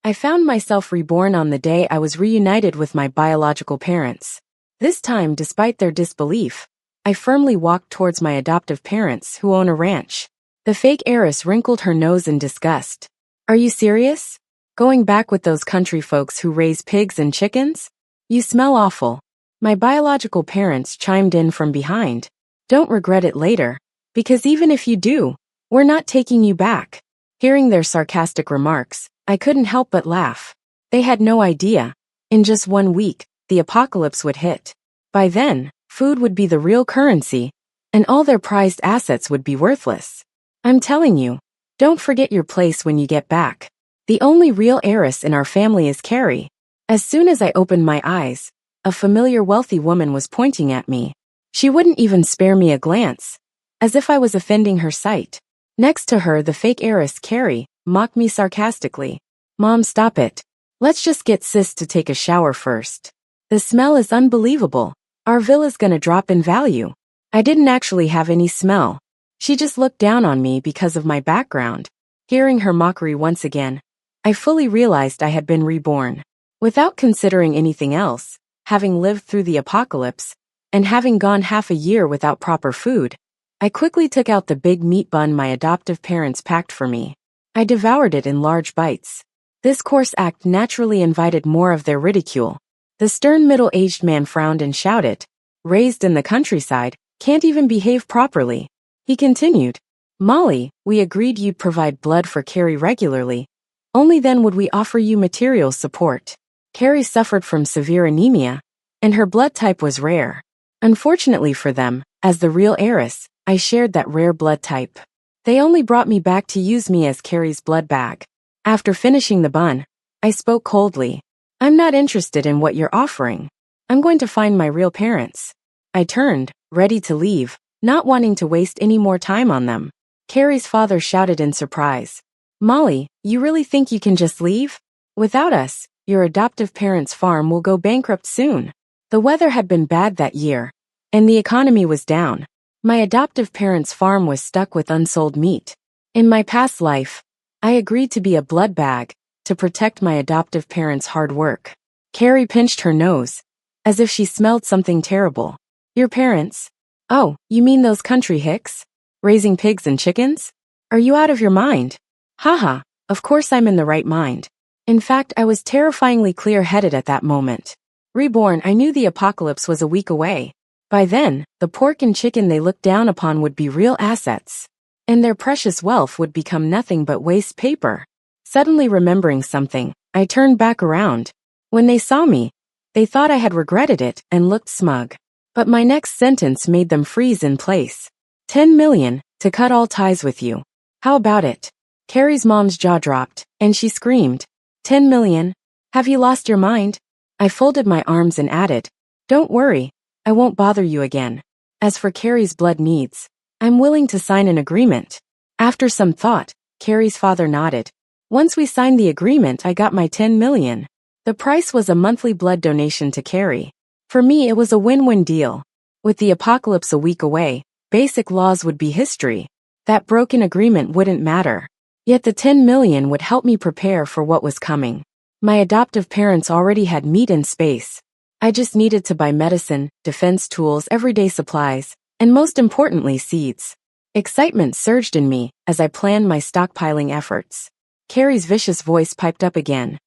I found myself reborn on the day I was reunited with my biological parents. This time, despite their disbelief, I firmly walked towards my adoptive parents who own a ranch. The fake heiress wrinkled her nose in disgust. Are you serious? Going back with those country folks who raise pigs and chickens? You smell awful. My biological parents chimed in from behind. Don't regret it later, because even if you do, we're not taking you back. Hearing their sarcastic remarks, I couldn't help but laugh. They had no idea. In just 1 week, the apocalypse would hit. By then, food would be the real currency, and all their prized assets would be worthless. I'm telling you, don't forget your place when you get back. The only real heiress in our family is Carrie. As soon as I opened my eyes, a familiar wealthy woman was pointing at me. She wouldn't even spare me a glance, as if I was offending her sight. Next to her, the fake heiress, Carrie, mocked me sarcastically. Mom, stop it. Let's just get sis to take a shower first. The smell is unbelievable. Our villa's gonna drop in value. I didn't actually have any smell. She just looked down on me because of my background. Hearing her mockery once again, I fully realized I had been reborn. Without considering anything else, having lived through the apocalypse, and having gone half a year without proper food, I quickly took out the big meat bun my adoptive parents packed for me. I devoured it in large bites. This coarse act naturally invited more of their ridicule. The stern middle-aged man frowned and shouted, "Raised in the countryside, can't even behave properly." He continued, "Molly, we agreed you'd provide blood for Carrie regularly. Only then would we offer you material support." Carrie suffered from severe anemia, and her blood type was rare. Unfortunately for them, as the real heiress, I shared that rare blood type. They only brought me back to use me as Carrie's blood bag. After finishing the bun, I spoke coldly. "I'm not interested in what you're offering. I'm going to find my real parents." I turned, ready to leave, not wanting to waste any more time on them. Carrie's father shouted in surprise, "Molly, you really think you can just leave? Without us, your adoptive parents' farm will go bankrupt soon." The weather had been bad that year, and the economy was down. My adoptive parents' farm was stuck with unsold meat. In my past life, I agreed to be a blood bag to protect my adoptive parents' hard work. Carrie pinched her nose, as if she smelled something terrible. "Your parents? Oh, you mean those country hicks? Raising pigs and chickens? Are you out of your mind?" Haha, of course I'm in the right mind. In fact, I was terrifyingly clear-headed at that moment. Reborn, I knew the apocalypse was a week away. By then, the pork and chicken they looked down upon would be real assets, and their precious wealth would become nothing but waste paper. Suddenly remembering something, I turned back around. When they saw me, they thought I had regretted it and looked smug. But my next sentence made them freeze in place. 10 million, to cut all ties with you. How about it? Carrie's mom's jaw dropped, and she screamed, 10 million? Have you lost your mind? I folded my arms and added, "Don't worry, I won't bother you again. As for Carrie's blood needs, I'm willing to sign an agreement." After some thought, Carrie's father nodded. Once we signed the agreement, I got my 10 million. The price was a monthly blood donation to Carrie. For me, it was a win-win deal. With the apocalypse a week away, basic laws would be history. That broken agreement wouldn't matter. Yet the 10 million would help me prepare for what was coming. My adoptive parents already had meat and space. I just needed to buy medicine, defense tools, everyday supplies, and most importantly, seeds. Excitement surged in me as I planned my stockpiling efforts. Carrie's vicious voice piped up again.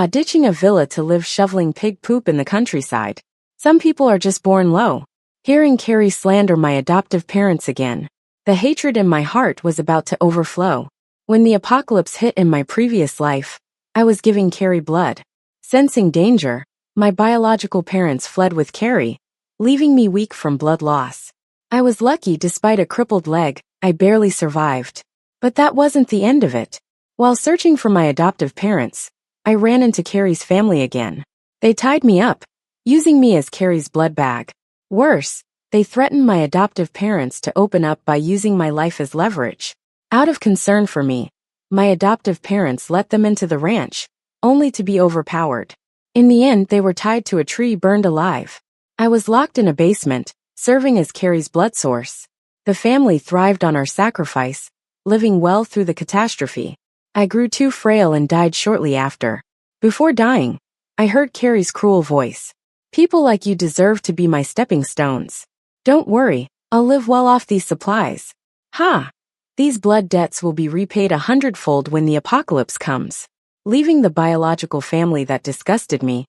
Ditching a villa to live shoveling pig poop in the countryside. Some people are just born low. Hearing Carrie slander my adoptive parents again, the hatred in my heart was about to overflow. When the apocalypse hit in my previous life, I was giving Carrie blood. Sensing danger, my biological parents fled with Carrie, leaving me weak from blood loss. I was lucky. Despite a crippled leg, I barely survived. But that wasn't the end of it. While searching for my adoptive parents, I ran into Carrie's family again. They tied me up, using me as Carrie's blood bag. Worse, they threatened my adoptive parents to open up by using my life as leverage. Out of concern for me, my adoptive parents let them into the ranch, only to be overpowered. In the end, they were tied to a tree, burned alive. I was locked in a basement, serving as Carrie's blood source. The family thrived on our sacrifice, living well through the catastrophe. I grew too frail and died shortly after. Before dying, I heard Carrie's cruel voice. People like you deserve to be my stepping stones. Don't worry, I'll live well off these supplies. Ha! These blood debts will be repaid 100-fold when the apocalypse comes. Leaving the biological family that disgusted me,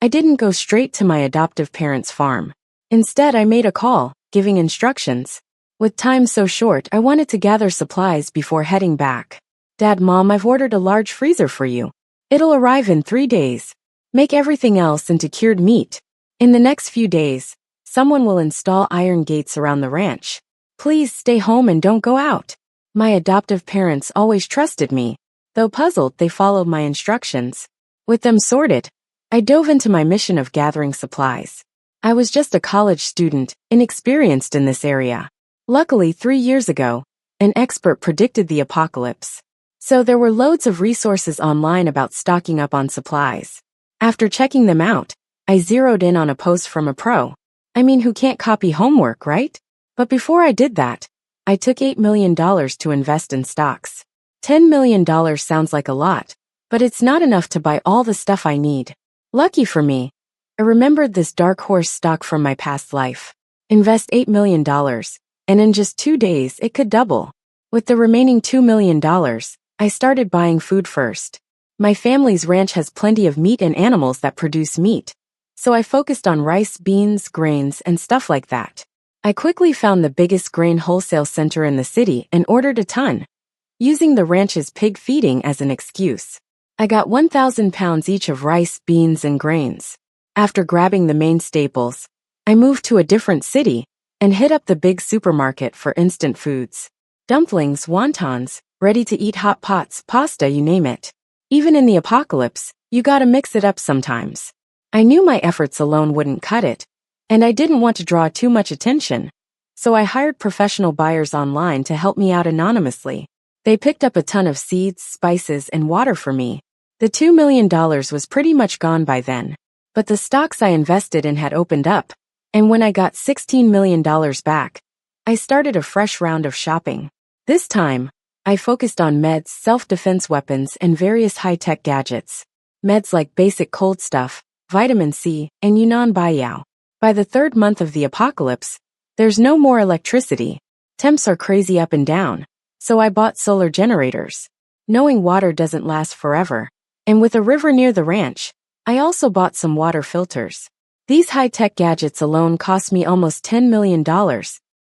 I didn't go straight to my adoptive parents' farm. Instead, I made a call, giving instructions. With time so short, I wanted to gather supplies before heading back. Dad, Mom, I've ordered a large freezer for you. It'll arrive in 3 days. Make everything else into cured meat. In the next few days, someone will install iron gates around the ranch. Please stay home and don't go out. My adoptive parents always trusted me. Though puzzled, they followed my instructions. With them sorted, I dove into my mission of gathering supplies. I was just a college student, inexperienced in this area. Luckily, 3 years ago, an expert predicted the apocalypse. So there were loads of resources online about stocking up on supplies. After checking them out, I zeroed in on a post from a pro. I mean, who can't copy homework, right? But before I did that, I took $8 million to invest in stocks. $10 million sounds like a lot, but it's not enough to buy all the stuff I need. Lucky for me, I remembered this dark horse stock from my past life. Invest $8 million, and in just 2 days it could double. With the remaining $2 million, I started buying food first. My family's ranch has plenty of meat and animals that produce meat, so I focused on rice, beans, grains, and stuff like that. I quickly found the biggest grain wholesale center in the city and ordered a ton, using the ranch's pig feeding as an excuse. I got 1,000 pounds each of rice, beans, and grains. After grabbing the main staples, I moved to a different city and hit up the big supermarket for instant foods. Dumplings, wontons, ready-to-eat hot pots, pasta, you name it. Even in the apocalypse, you gotta mix it up sometimes. I knew my efforts alone wouldn't cut it, and I didn't want to draw too much attention, so I hired professional buyers online to help me out anonymously. They picked up a ton of seeds, spices, and water for me. The $2 million was pretty much gone by then, but the stocks I invested in had opened up, and when I got $16 million back, I started a fresh round of shopping. This time, I focused on meds, self-defense weapons, and various high-tech gadgets. Meds like basic cold stuff, vitamin C, and Yunnan Baiyao. By the 3rd month of the apocalypse, there's no more electricity. Temps are crazy up and down, so I bought solar generators. Knowing water doesn't last forever, and with a river near the ranch, I also bought some water filters. These high-tech gadgets alone cost me almost $10 million.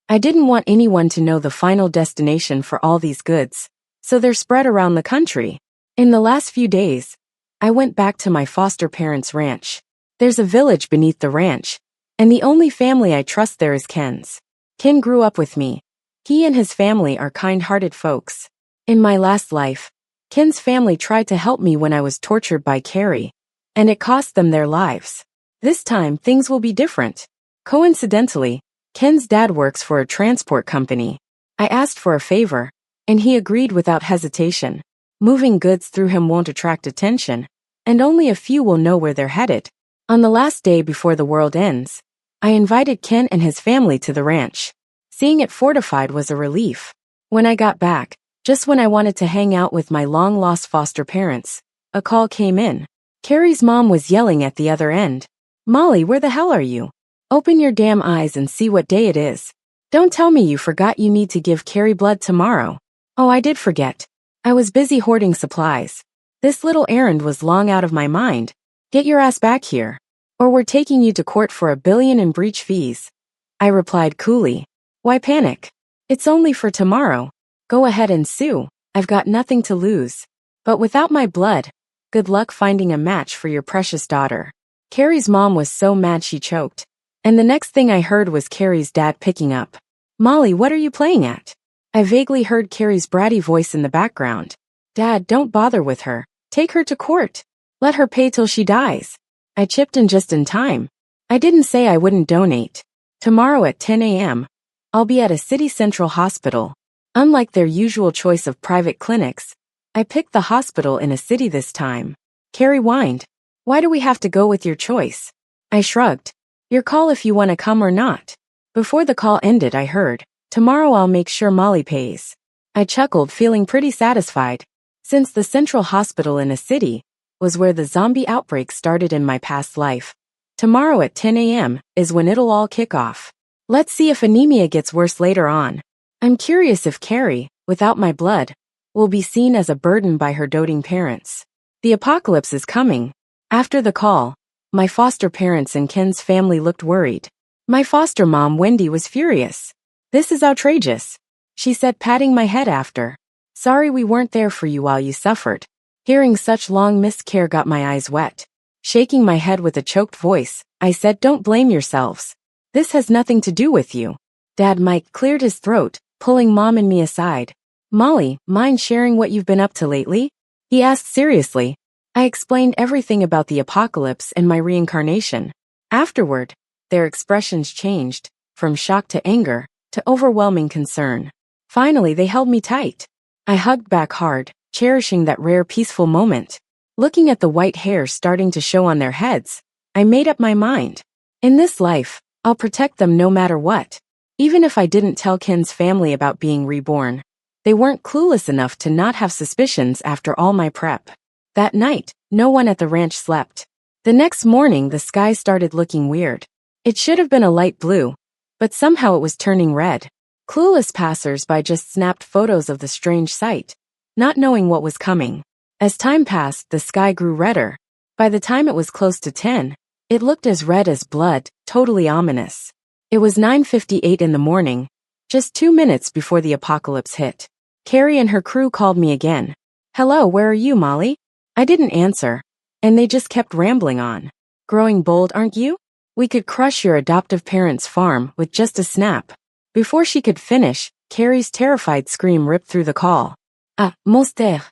I didn't want anyone to know the final destination for all these goods, so they're spread around the country. In the last few days, I went back to my foster parents' ranch. There's a village beneath the ranch, and the only family I trust there is Ken's. Ken grew up with me. He and his family are kind-hearted folks. In my last life, Ken's family tried to help me when I was tortured by Carrie, and it cost them their lives. This time, things will be different. Coincidentally, Ken's dad works for a transport company. I asked for a favor, and he agreed without hesitation. Moving goods through him won't attract attention, and only a few will know where they're headed. On the last day before the world ends, I invited Ken and his family to the ranch. Seeing it fortified was a relief. When I got back, just when I wanted to hang out with my long-lost foster parents, a call came in. Carrie's mom was yelling at the other end. "Molly, where the hell are you? Open your damn eyes and see what day it is. Don't tell me you forgot you need to give Carrie blood tomorrow." Oh, I did forget. I was busy hoarding supplies. This little errand was long out of my mind. "Get your ass back here, or we're taking you to court for $1 billion in breach fees." I replied coolly. Why panic? It's only for tomorrow. Go ahead and sue. I've got nothing to lose. But without my blood, good luck finding a match for your precious daughter. Carrie's mom was so mad she choked. And the next thing I heard was Carrie's dad picking up. "Molly, what are you playing at?" I vaguely heard Carrie's bratty voice in the background. "Dad, don't bother with her. Take her to court. Let her pay till she dies." I chipped in just in time. I didn't say I wouldn't donate. Tomorrow at 10 a.m., I'll be at a city central hospital. Unlike their usual choice of private clinics, I picked the hospital in a city this time. Carrie whined. "Why do we have to go with your choice?" I shrugged. "Your call if you want to come or not." Before the call ended, I heard, "Tomorrow I'll make sure Molly pays." I chuckled, feeling pretty satisfied. Since the central hospital in a city, was where the zombie outbreak started in my past life. Tomorrow at 10 a.m. is when it'll all kick off. Let's see if anemia gets worse later on. I'm curious if Carrie, without my blood, will be seen as a burden by her doting parents. The apocalypse is coming. After the call, my foster parents and Ken's family looked worried. My foster mom, Wendy, was furious. "This is outrageous," she said, patting my head after. "Sorry we weren't there for you while you suffered." Hearing such long missed care got my eyes wet. Shaking my head with a choked voice, I said, "Don't blame yourselves. This has nothing to do with you." Dad Mike cleared his throat, pulling Mom and me aside. "Molly, mind sharing what you've been up to lately?" he asked seriously. I explained everything about the apocalypse and my reincarnation. Afterward, their expressions changed, from shock to anger, to overwhelming concern. Finally, they held me tight. I hugged back hard, cherishing that rare peaceful moment. Looking at the white hair starting to show on their heads, I made up my mind. In this life, I'll protect them no matter what. Even if I didn't tell Ken's family about being reborn, they weren't clueless enough to not have suspicions after all my prep. That night, no one at the ranch slept. The next morning, the sky started looking weird. It should have been a light blue, but somehow it was turning red. Clueless passers-by just snapped photos of the strange sight, not knowing what was coming. As time passed, the sky grew redder. By the time it was close to 10, it looked as red as blood, totally ominous. It was 9:58 in the morning, just 2 minutes before the apocalypse hit. Carrie and her crew called me again. "Hello, where are you, Molly?" I didn't answer, and they just kept rambling on. "Growing bold, aren't you? We could crush your adoptive parents' farm with just a snap." Before she could finish, Carrie's terrified scream ripped through the call. "Ah, monster."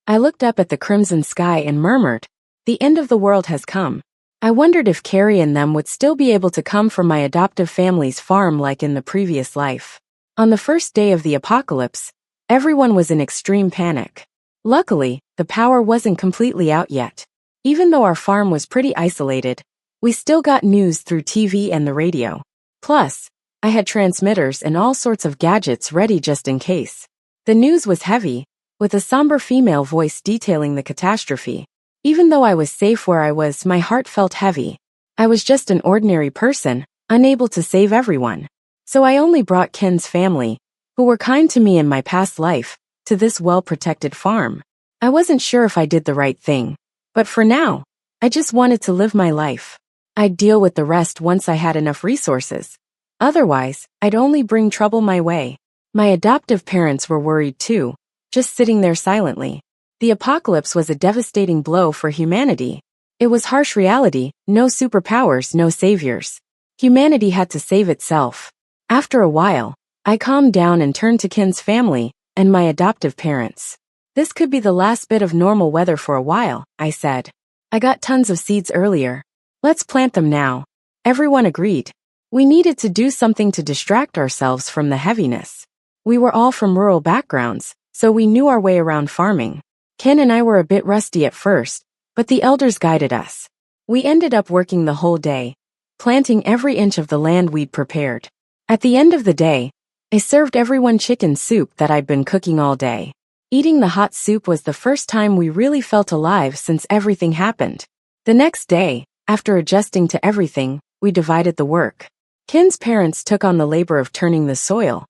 I looked up at the crimson sky and murmured, "The end of the world has come." I wondered if Carrie and them would still be able to come from my adoptive family's farm like in the previous life. On the first day of the apocalypse, everyone was in extreme panic. Luckily, the power wasn't completely out yet. Even though our farm was pretty isolated, we still got news through TV and the radio. Plus, I had transmitters and all sorts of gadgets ready just in case. The news was heavy, with a somber female voice detailing the catastrophe. Even though I was safe where I was, my heart felt heavy. I was just an ordinary person, unable to save everyone. So I only brought Ken's family, who were kind to me in my past life, to this well-protected farm. I wasn't sure if I did the right thing, but for now, I just wanted to live my life. I'd deal with the rest once I had enough resources. Otherwise, I'd only bring trouble my way. My adoptive parents were worried too, just sitting there silently. The apocalypse was a devastating blow for humanity. It was harsh reality, no superpowers, no saviors. Humanity had to save itself. After a while, I calmed down and turned to Ken's family and my adoptive parents. "This could be the last bit of normal weather for a while," I said. "I got tons of seeds earlier. Let's plant them now." Everyone agreed. We needed to do something to distract ourselves from the heaviness. We were all from rural backgrounds, so we knew our way around farming. Ken and I were a bit rusty at first, but the elders guided us. We ended up working the whole day, planting every inch of the land we'd prepared. At the end of the day, I served everyone chicken soup that I'd been cooking all day. Eating the hot soup was the first time we really felt alive since everything happened. The next day, after adjusting to everything, we divided the work. Ken's parents took on the labor of turning the soil.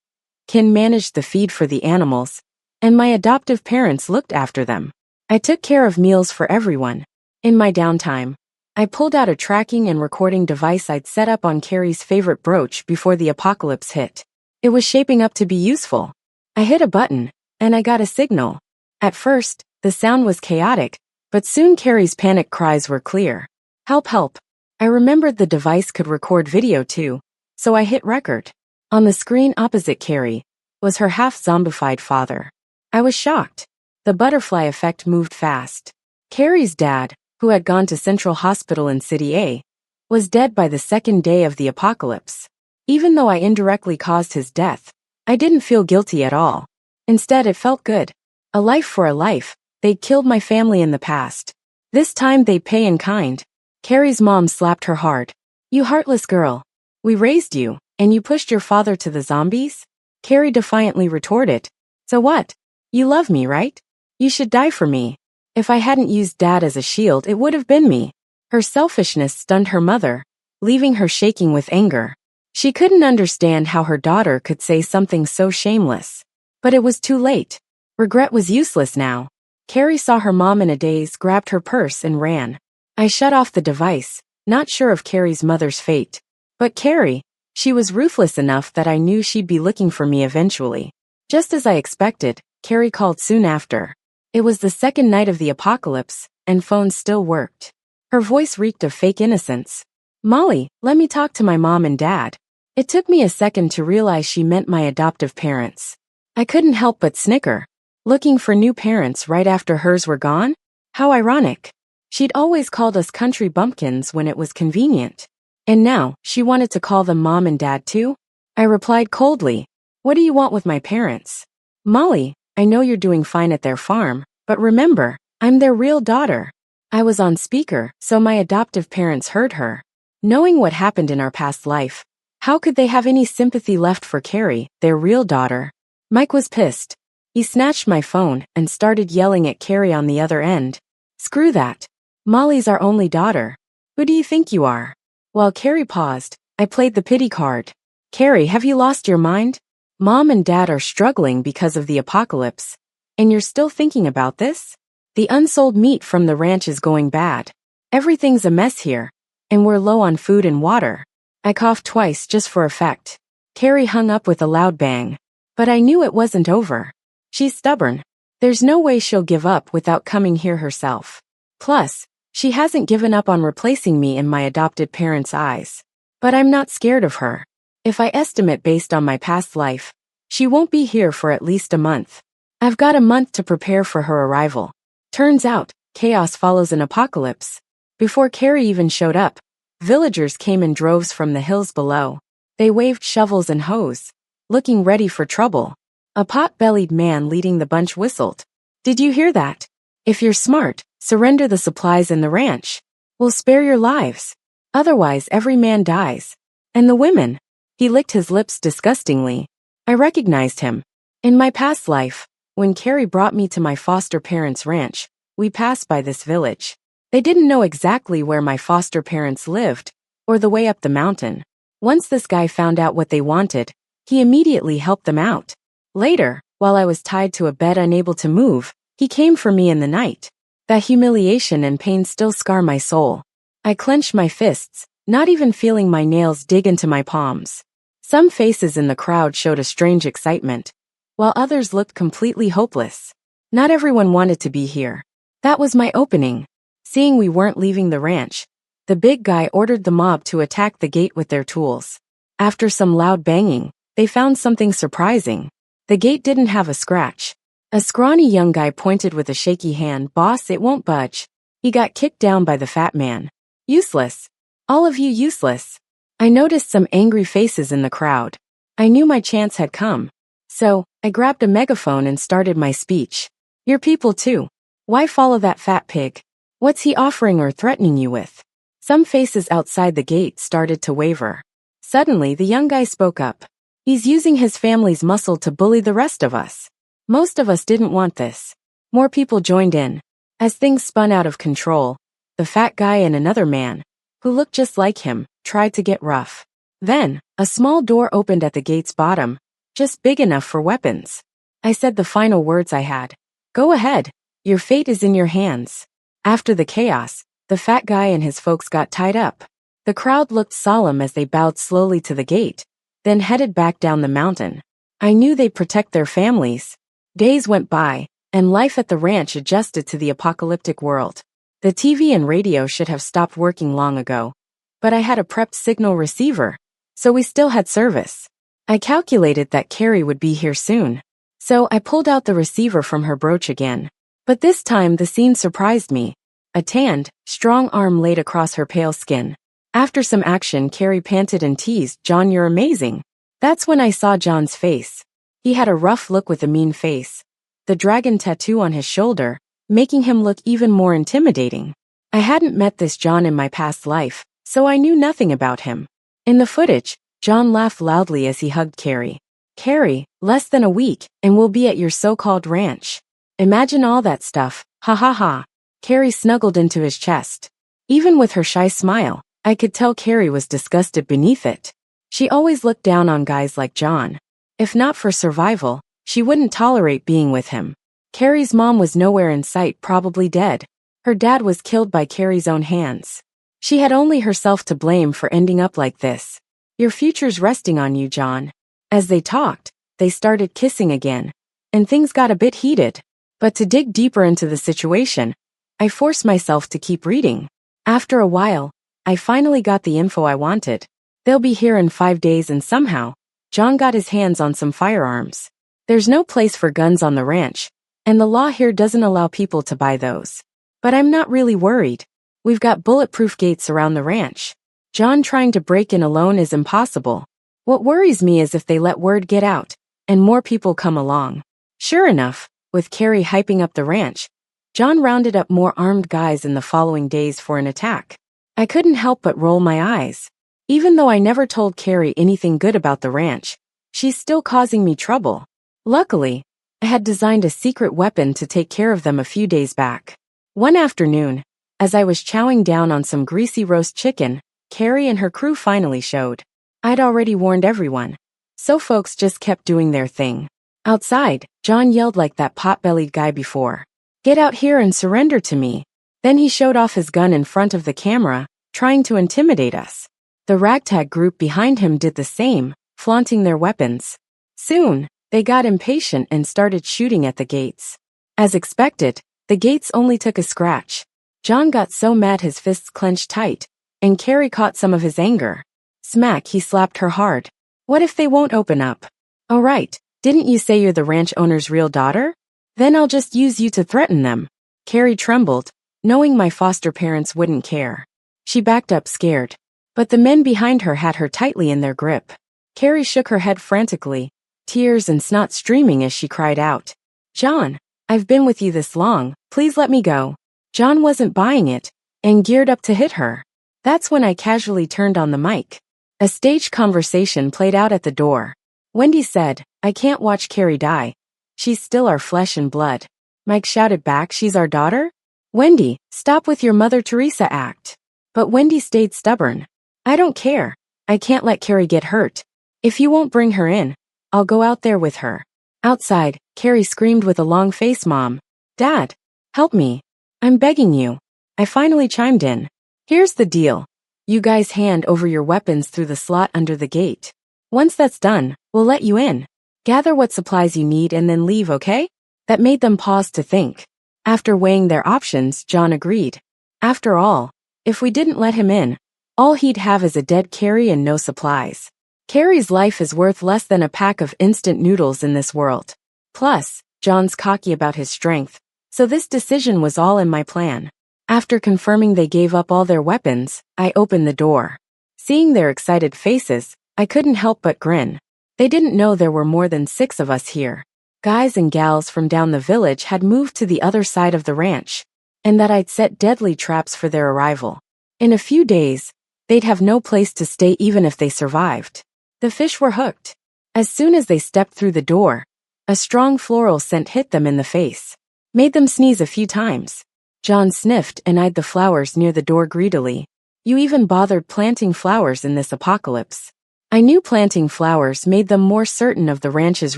Ken managed the feed for the animals, and my adoptive parents looked after them. I took care of meals for everyone. In my downtime, I pulled out a tracking and recording device I'd set up on Carrie's favorite brooch before the apocalypse hit. It was shaping up to be useful. I hit a button, and I got a signal. At first, the sound was chaotic, but soon Carrie's panic cries were clear. "Help, help." I remembered the device could record video too, so I hit record. On the screen opposite Carrie was her half-zombified father. I was shocked. The butterfly effect moved fast. Carrie's dad, who had gone to Central Hospital in City A, was dead by the second day of the apocalypse. Even though I indirectly caused his death, I didn't feel guilty at all. Instead, it felt good. A life for a life. They'd killed my family in the past. This time they'd pay in kind. Carrie's mom slapped her hard. "You heartless girl. We raised you, and you pushed your father to the zombies?" Carrie defiantly retorted. "So what? You love me, right? You should die for me." If I hadn't used Dad as a shield, it would have been me. Her selfishness stunned her mother, leaving her shaking with anger. She couldn't understand how her daughter could say something so shameless. But it was too late. Regret was useless now. Carrie saw her mom in a daze, grabbed her purse and ran. I shut off the device, not sure of Carrie's mother's fate. But Carrie, she was ruthless enough that I knew she'd be looking for me eventually. Just as I expected, Carrie called soon after. It was the second night of the apocalypse, and phones still worked. Her voice reeked of fake innocence. "Molly, let me talk to my mom and dad." It took me a second to realize she meant my adoptive parents. I couldn't help but snicker. Looking for new parents right after hers were gone? How ironic. She'd always called us country bumpkins when it was convenient. And now, she wanted to call them mom and dad too? I replied coldly, "What do you want with my parents?" "Molly, I know you're doing fine at their farm, but remember, I'm their real daughter." I was on speaker, so my adoptive parents heard her. Knowing what happened in our past life, how could they have any sympathy left for Carrie, their real daughter? Mike was pissed. He snatched my phone and started yelling at Carrie on the other end. "Screw that. Molly's our only daughter. Who do you think you are?" While Carrie paused, I played the pity card. "Carrie, have you lost your mind? Mom and Dad are struggling because of the apocalypse, and you're still thinking about this? The unsold meat from the ranch is going bad. Everything's a mess here, and we're low on food and water." I coughed twice just for effect. Carrie hung up with a loud bang. But I knew it wasn't over. She's stubborn. There's no way she'll give up without coming here herself. Plus, she hasn't given up on replacing me in my adopted parents' eyes. But I'm not scared of her. If I estimate based on my past life, she won't be here for at least a month. I've got a month to prepare for her arrival. Turns out, chaos follows an apocalypse. Before Carrie even showed up, villagers came in droves from the hills below. They waved shovels and hoes, looking ready for trouble. A pot-bellied man leading the bunch whistled. "Did you hear that? If you're smart, surrender the supplies in the ranch. We'll spare your lives. Otherwise, every man dies. And the women." He licked his lips disgustingly. I recognized him. In my past life, when Carrie brought me to my foster parents' ranch, we passed by this village. They didn't know exactly where my foster parents lived, or the way up the mountain. Once this guy found out what they wanted, he immediately helped them out. Later, while I was tied to a bed unable to move, he came for me in the night. That humiliation and pain still scar my soul. I clenched my fists, not even feeling my nails dig into my palms. Some faces in the crowd showed a strange excitement, while others looked completely hopeless. Not everyone wanted to be here. That was my opening. Seeing we weren't leaving the ranch, the big guy ordered the mob to attack the gate with their tools. After some loud banging, they found something surprising. The gate didn't have a scratch. A scrawny young guy pointed with a shaky hand, "Boss, it won't budge." He got kicked down by the fat man. Useless. All of you useless. I noticed some angry faces in the crowd. I knew my chance had come. So, I grabbed a megaphone and started my speech. "You're people too. Why follow that fat pig? What's he offering or threatening you with?" Some faces outside the gate started to waver. Suddenly, the young guy spoke up. "He's using his family's muscle to bully the rest of us." Most of us didn't want this. More people joined in. As things spun out of control, the fat guy and another man, who looked just like him, tried to get rough. Then, a small door opened at the gate's bottom, just big enough for weapons. I said the final words I had. "Go ahead. Your fate is in your hands." After the chaos, the fat guy and his folks got tied up. The crowd looked solemn as they bowed slowly to the gate, then headed back down the mountain. I knew they'd protect their families. Days went by, and life at the ranch adjusted to the apocalyptic world. The TV and radio should have stopped working long ago, but I had a prepped signal receiver, so we still had service. I calculated that Carrie would be here soon, so I pulled out the receiver from her brooch again. But this time the scene surprised me. A tanned, strong arm laid across her pale skin. After some action, Carrie panted and teased, "John, you're amazing." That's when I saw John's face. He had a rough look with a mean face, the dragon tattoo on his shoulder, making him look even more intimidating. I hadn't met this John in my past life, so I knew nothing about him. In the footage, John laughed loudly as he hugged Carrie. "Carrie, less than a week, and we'll be at your so-called ranch. Imagine all that stuff, Ha ha ha. Carrie snuggled into his chest. Even with her shy smile, I could tell Carrie was disgusted beneath it. She always looked down on guys like John. If not for survival, she wouldn't tolerate being with him. Carrie's mom was nowhere in sight, probably dead. Her dad was killed by Carrie's own hands. She had only herself to blame for ending up like this. Your future's resting on you, John. As they talked, they started kissing again, and things got a bit heated. But to dig deeper into the situation, I forced myself to keep reading. After a while, I finally got the info I wanted. They'll be here in 5 days, and somehow, John got his hands on some firearms. There's no place for guns on the ranch, and the law here doesn't allow people to buy those. But I'm not really worried. We've got bulletproof gates around the ranch. John trying to break in alone is impossible. What worries me is if they let word get out, and more people come along. Sure enough, with Carrie hyping up the ranch, John rounded up more armed guys in the following days for an attack. I couldn't help but roll my eyes. Even though I never told Carrie anything good about the ranch, she's still causing me trouble. Luckily, I had designed a secret weapon to take care of them a few days back. One afternoon, as I was chowing down on some greasy roast chicken, Carrie and her crew finally showed. I'd already warned everyone, so folks just kept doing their thing. Outside, John yelled like that pot-bellied guy before. Get out here and surrender to me. Then he showed off his gun in front of the camera, trying to intimidate us. The ragtag group behind him did the same, flaunting their weapons. Soon, they got impatient and started shooting at the gates. As expected, the gates only took a scratch. John got so mad his fists clenched tight, and Carrie caught some of his anger. Smack, he slapped her hard. What if they won't open up? Oh right, didn't you say you're the ranch owner's real daughter? Then I'll just use you to threaten them. Carrie trembled, knowing my foster parents wouldn't care. She backed up scared, but the men behind her had her tightly in their grip. Carrie shook her head frantically, tears and snot streaming as she cried out. John, I've been with you this long, please let me go. John wasn't buying it, and geared up to hit her. That's when I casually turned on the mic. A staged conversation played out at the door. Wendy said, I can't watch Carrie die. She's still our flesh and blood. Mike shouted back, she's our daughter? Wendy, stop with your Mother Teresa act. But Wendy stayed stubborn. I don't care. I can't let Carrie get hurt. If you won't bring her in, I'll go out there with her. Outside, Carrie screamed with a long face, Mom. Dad, help me. I'm begging you. I finally chimed in. Here's the deal. You guys hand over your weapons through the slot under the gate. Once that's done, we'll let you in. Gather what supplies you need and then leave, okay? That made them pause to think. After weighing their options, John agreed. After all, if we didn't let him in, all he'd have is a dead Carrie and no supplies. Carrie's life is worth less than a pack of instant noodles in this world. Plus, John's cocky about his strength, so this decision was all in my plan. After confirming they gave up all their weapons, I opened the door. Seeing their excited faces, I couldn't help but grin. They didn't know there were more than 6 of us here. Guys and gals from down the village had moved to the other side of the ranch, and that I'd set deadly traps for their arrival. In a few days, they'd have no place to stay even if they survived. The fish were hooked. As soon as they stepped through the door, a strong floral scent hit them in the face. Made them sneeze a few times. John sniffed and eyed the flowers near the door greedily. You even bothered planting flowers in this apocalypse. I knew planting flowers made them more certain of the ranch's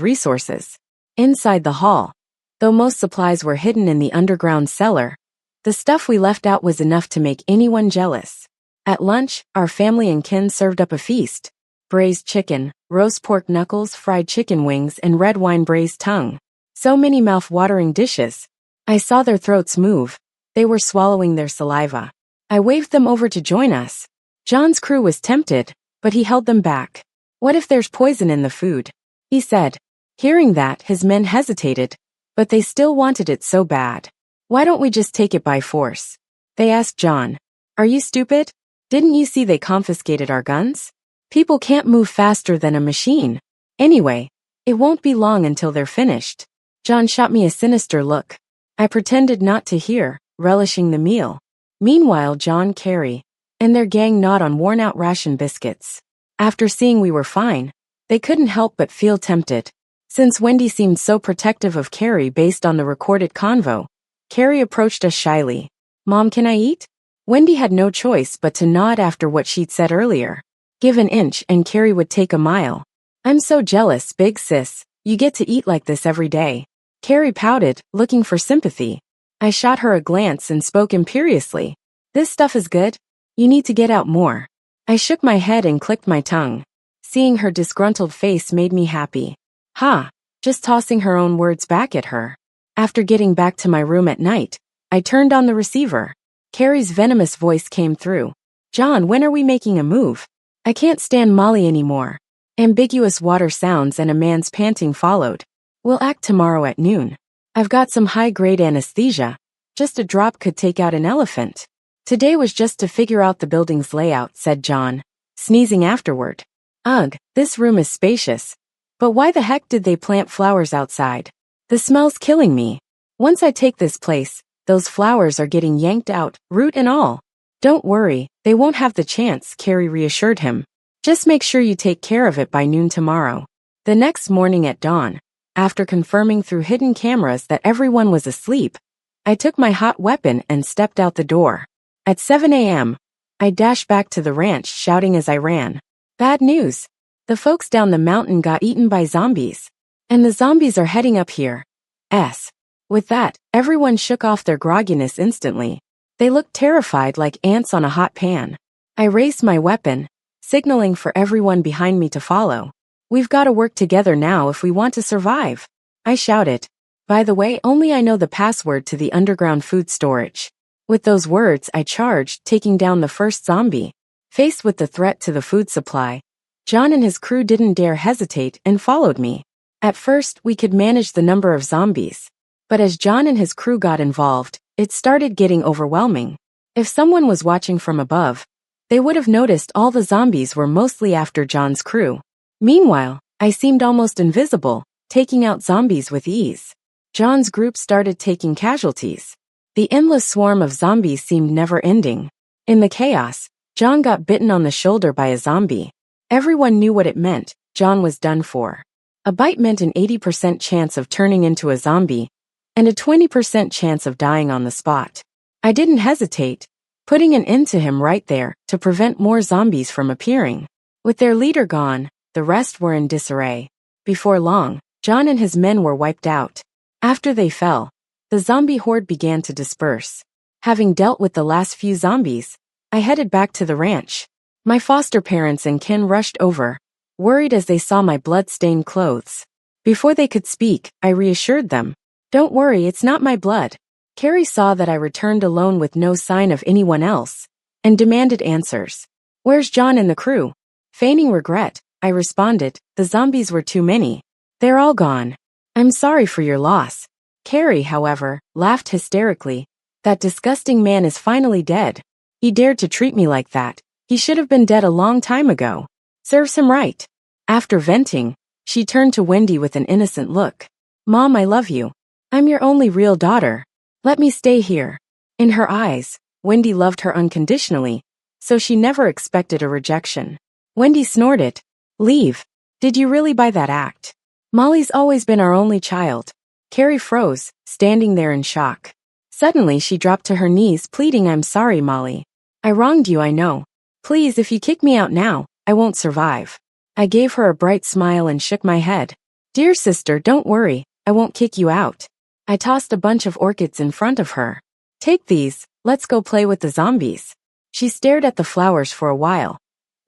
resources. Inside the hall, though most supplies were hidden in the underground cellar, the stuff we left out was enough to make anyone jealous. At lunch, our family and kin served up a feast. Braised chicken, roast pork knuckles, fried chicken wings, and red wine braised tongue. So many mouth-watering dishes. I saw their throats move. They were swallowing their saliva. I waved them over to join us. John's crew was tempted, but he held them back. What if there's poison in the food? He said. Hearing that, his men hesitated, but they still wanted it so bad. Why don't we just take it by force? They asked John. Are you stupid? Didn't you see they confiscated our guns? People can't move faster than a machine. Anyway, it won't be long until they're finished. John shot me a sinister look. I pretended not to hear, relishing the meal. Meanwhile, John, Carrie, and their gang gnawed on worn-out ration biscuits. After seeing we were fine, they couldn't help but feel tempted. Since Wendy seemed so protective of Carrie based on the recorded convo, Carrie approached us shyly. Mom, can I eat? Wendy had no choice but to nod after what she'd said earlier. Give an inch and Carrie would take a mile. I'm so jealous, big sis. You get to eat like this every day. Carrie pouted, looking for sympathy. I shot her a glance and spoke imperiously. This stuff is good. You need to get out more. I shook my head and clicked my tongue. Seeing her disgruntled face made me happy. Just tossing her own words back at her. After getting back to my room at night, I turned on the receiver. Carrie's venomous voice came through. John, when are we making a move? I can't stand Molly anymore. Ambiguous water sounds and a man's panting followed. We'll act tomorrow at noon. I've got some high-grade anesthesia. Just a drop could take out an elephant. Today was just to figure out the building's layout, said John, sneezing afterward. Ugh, this room is spacious. But why the heck did they plant flowers outside? The smell's killing me. Once I take this place, those flowers are getting yanked out, root and all. Don't worry, they won't have the chance, Carrie reassured him. Just make sure you take care of it by noon tomorrow. The next morning at dawn, after confirming through hidden cameras that everyone was asleep, I took my hot weapon and stepped out the door. At 7 a.m., I dashed back to the ranch, shouting as I ran. Bad news. The folks down the mountain got eaten by zombies. And the zombies are heading up here. With that, everyone shook off their grogginess instantly. They looked terrified like ants on a hot pan. I raised my weapon, signaling for everyone behind me to follow. We've got to work together now if we want to survive. I shouted. By the way, only I know the password to the underground food storage. With those words, I charged, taking down the first zombie. Faced with the threat to the food supply, John and his crew didn't dare hesitate and followed me. At first, we could manage the number of zombies. But as John and his crew got involved, it started getting overwhelming. If someone was watching from above, they would have noticed all the zombies were mostly after John's crew. Meanwhile, I seemed almost invisible, taking out zombies with ease. John's group started taking casualties. The endless swarm of zombies seemed never-ending. In the chaos, John got bitten on the shoulder by a zombie. Everyone knew what it meant. John was done for. A bite meant an 80% chance of turning into a zombie, and a 20% chance of dying on the spot. I didn't hesitate, putting an end to him right there to prevent more zombies from appearing. With their leader gone, the rest were in disarray. Before long, John and his men were wiped out. After they fell, the zombie horde began to disperse. Having dealt with the last few zombies, I headed back to the ranch. My foster parents and kin rushed over, worried as they saw my blood-stained clothes. Before they could speak, I reassured them. Don't worry, it's not my blood. Carrie saw that I returned alone with no sign of anyone else, and demanded answers. Where's John and the crew? Feigning regret, I responded, the zombies were too many. They're all gone. I'm sorry for your loss. Carrie, however, laughed hysterically. That disgusting man is finally dead. He dared to treat me like that. He should have been dead a long time ago. Serves him right. After venting, she turned to Wendy with an innocent look. Mom, I love you. I'm your only real daughter. Let me stay here. In her eyes, Wendy loved her unconditionally, so she never expected a rejection. Wendy snorted. Leave. Did you really buy that act? Molly's always been our only child. Carrie froze, standing there in shock. Suddenly she dropped to her knees, pleading, I'm sorry, Molly. I wronged you, I know. Please, if you kick me out now, I won't survive. I gave her a bright smile and shook my head. Dear sister, don't worry, I won't kick you out. I tossed a bunch of orchids in front of her. Take these, let's go play with the zombies. She stared at the flowers for a while,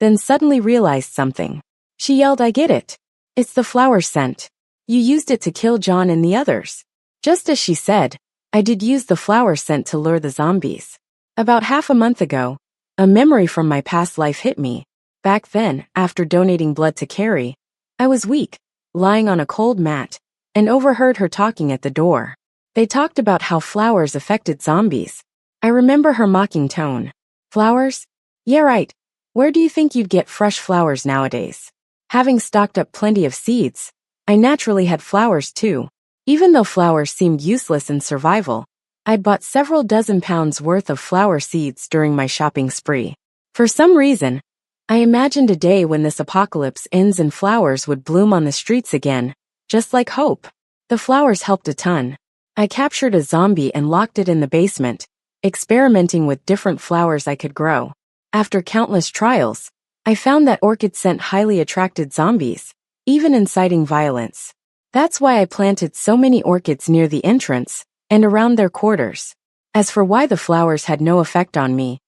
then suddenly realized something. She yelled, I get it. It's the flower scent. You used it to kill John and the others. Just as she said, I did use the flower scent to lure the zombies. About half a month ago, a memory from my past life hit me. Back then, after donating blood to Carrie, I was weak, lying on a cold mat, and overheard her talking at the door. They talked about how flowers affected zombies. I remember her mocking tone. Flowers? Yeah, right. Where do you think you'd get fresh flowers nowadays? Having stocked up plenty of seeds, I naturally had flowers too. Even though flowers seemed useless in survival, I'd bought several dozen pounds worth of flower seeds during my shopping spree. For some reason, I imagined a day when this apocalypse ends and flowers would bloom on the streets again, just like hope. The flowers helped a ton. I captured a zombie and locked it in the basement, experimenting with different flowers I could grow. After countless trials, I found that orchid scent highly attracted zombies, even inciting violence. That's why I planted so many orchids near the entrance and around their quarters. As for why the flowers had no effect on me,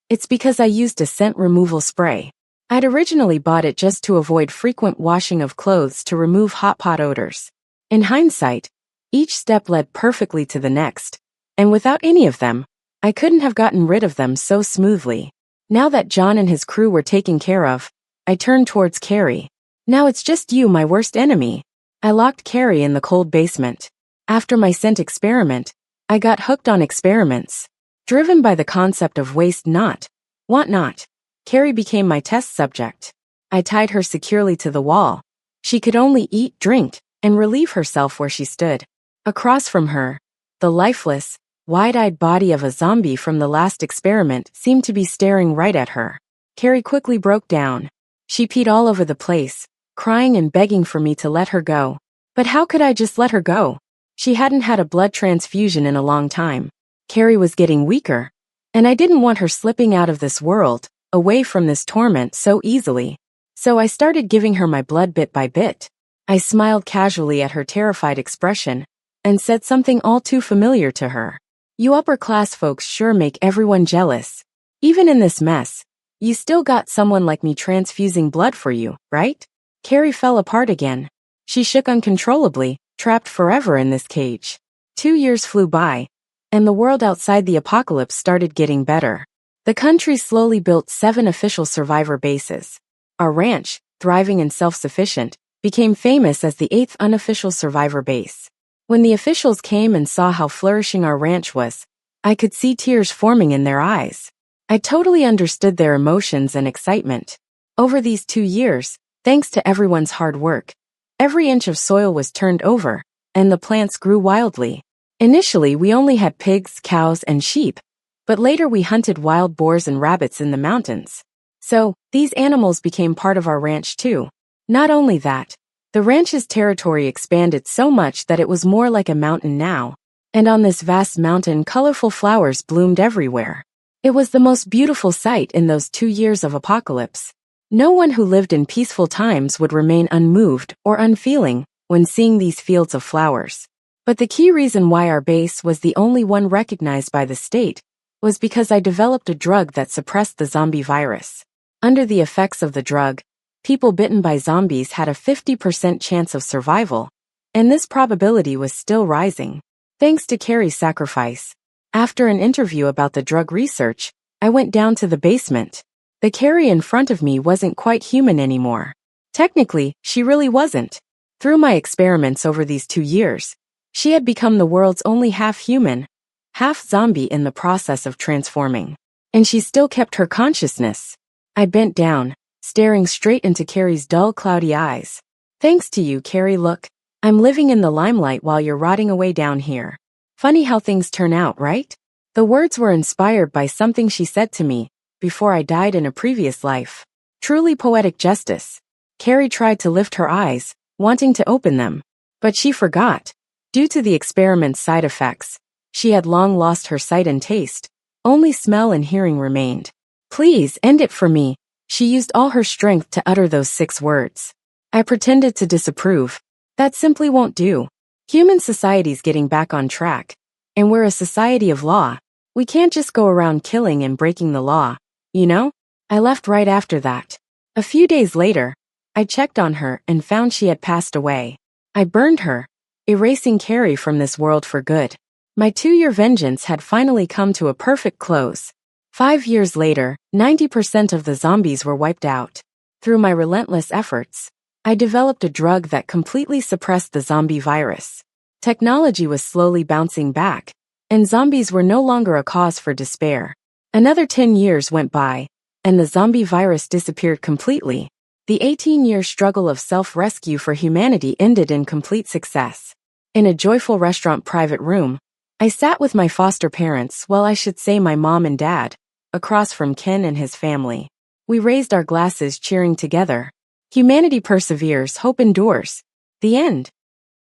it's because I used a scent removal spray. I'd originally bought it just to avoid frequent washing of clothes to remove hot pot odors. In hindsight, each step led perfectly to the next, and without any of them, I couldn't have gotten rid of them so smoothly. Now that John and his crew were taken care of, I turned towards Carrie. Now it's just you, my worst enemy. I locked Carrie in the cold basement. After my scent experiment, I got hooked on experiments. Driven by the concept of waste not, want not, Carrie became my test subject. I tied her securely to the wall. She could only eat, drink, and relieve herself where she stood. Across from her, the lifeless, wide-eyed body of a zombie from the last experiment seemed to be staring right at her. Carrie quickly broke down. She peed all over the place, crying and begging for me to let her go. But how could I just let her go? She hadn't had a blood transfusion in a long time. Carrie was getting weaker, and I didn't want her slipping out of this world, away from this torment so easily. So I started giving her my blood bit by bit. I smiled casually at her terrified expression, and said something all too familiar to her. You upper-class folks sure make everyone jealous. Even in this mess, you still got someone like me transfusing blood for you, right? Carrie fell apart again. She shook uncontrollably, trapped forever in this cage. 2 years flew by, and the world outside the apocalypse started getting better. The country slowly built 7 official survivor bases. Our ranch, thriving and self-sufficient, became famous as the 8th unofficial survivor base. When the officials came and saw how flourishing our ranch was, I could see tears forming in their eyes. I totally understood their emotions and excitement. Over these 2 years, thanks to everyone's hard work, every inch of soil was turned over, and the plants grew wildly. Initially, we only had pigs, cows, and sheep, but later we hunted wild boars and rabbits in the mountains. So, these animals became part of our ranch too. Not only that, the ranch's territory expanded so much that it was more like a mountain now, and on this vast mountain colorful flowers bloomed everywhere. It was the most beautiful sight in those 2 years of apocalypse. No one who lived in peaceful times would remain unmoved or unfeeling when seeing these fields of flowers. But the key reason why our base was the only one recognized by the state was because I developed a drug that suppressed the zombie virus. Under the effects of the drug, people bitten by zombies had a 50% chance of survival, and this probability was still rising. Thanks to Carrie's sacrifice. After an interview about the drug research, I went down to the basement. The Carrie in front of me wasn't quite human anymore. Technically, she really wasn't. Through my experiments over these 2 years, she had become the world's only half-human, half-zombie in the process of transforming. And she still kept her consciousness. I bent down, staring straight into Carrie's dull, cloudy eyes. Thanks to you, Carrie, look. I'm living in the limelight while you're rotting away down here. Funny how things turn out, right? The words were inspired by something she said to me before I died in a previous life. Truly poetic justice. Carrie tried to lift her eyes, wanting to open them, but she forgot. Due to the experiment's side effects, she had long lost her sight and taste. Only smell and hearing remained. Please, end it for me. She used all her strength to utter those 6 words. I pretended to disapprove. That simply won't do. Human society's getting back on track, and we're a society of law. We can't just go around killing and breaking the law, you know? I left right after that. A few days later, I checked on her and found she had passed away. I burned her, erasing Carrie from this world for good. My 2-year vengeance had finally come to a perfect close. 5 years later, 90% of the zombies were wiped out. Through my relentless efforts, I developed a drug that completely suppressed the zombie virus. Technology was slowly bouncing back, and zombies were no longer a cause for despair. Another 10 years went by, and the zombie virus disappeared completely. The 18-year struggle of self-rescue for humanity ended in complete success. In a joyful restaurant private room, I sat with my foster parents, well, I should say my mom and dad, across from Ken and his family. We raised our glasses cheering together. Humanity perseveres, hope endures. The end.